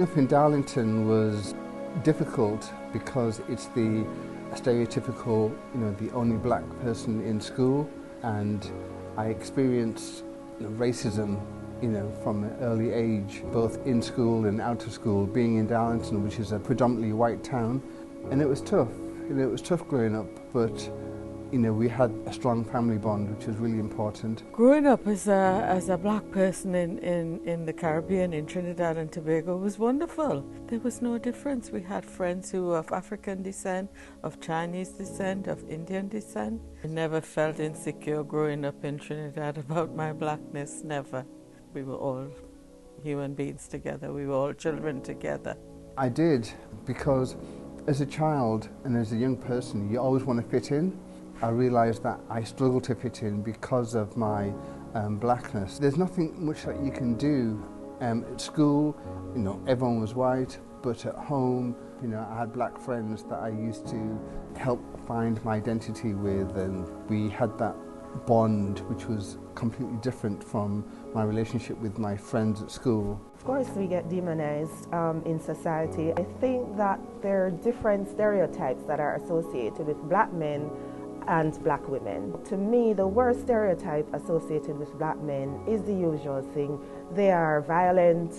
Up in Darlington was difficult because it's the stereotypical, the only black person in school, and I experienced racism, from an early age, both in school and out of school, being in Darlington, which is a predominantly white town, and it was tough. It was tough growing up, but we had a strong family bond, which was really important. Growing up as a black person in the Caribbean, in Trinidad and Tobago, was wonderful. There was no difference. We had friends who were of African descent, of Chinese descent, of Indian descent. I never felt insecure growing up in Trinidad about my blackness, never. We were all human beings together. We were all children together. I did, because as a child and as a young person, you always want to fit in. I realised that I struggled to fit in because of my blackness. There's nothing much that you can do. At school, everyone was white, but at home, I had black friends that I used to help find my identity with, and we had that bond which was completely different from my relationship with my friends at school. Of course we get demonized in society. I think that there are different stereotypes that are associated with black men and black women. To me, the worst stereotype associated with black men is the usual thing. They are violent,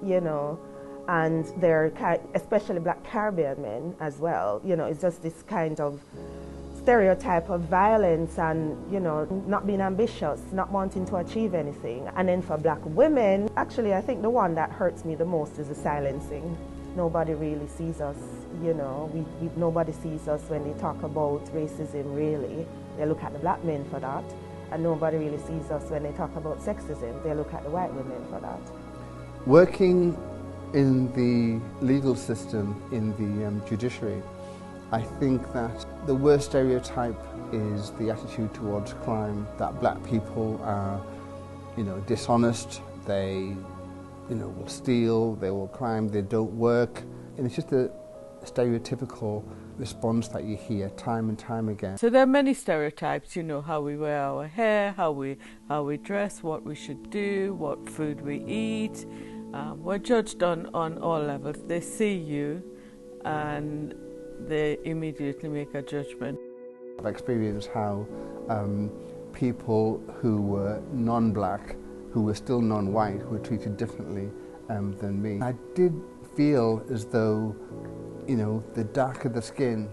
and they're, especially black Caribbean men as well. It's just this kind of stereotype of violence and, not being ambitious, not wanting to achieve anything. And then for black women, actually I think the one that hurts me the most is the silencing. Nobody really sees us, nobody sees us when they talk about racism, really. They look at the black men for that. And nobody really sees us when they talk about sexism. They look at the white women for that. Working in the legal system, in the judiciary, I think that the worst stereotype is the attitude towards crime, that black people are, dishonest, they will steal, they will crime, they don't work. And it's just a stereotypical response that you hear time and time again. So there are many stereotypes, how we wear our hair, how we dress, what we should do, what food we eat. We're judged on all levels. They see you and they immediately make a judgment. I've experienced how people who were non-black, who were still non-white, were treated differently than me. I did feel as though, the darker the skin,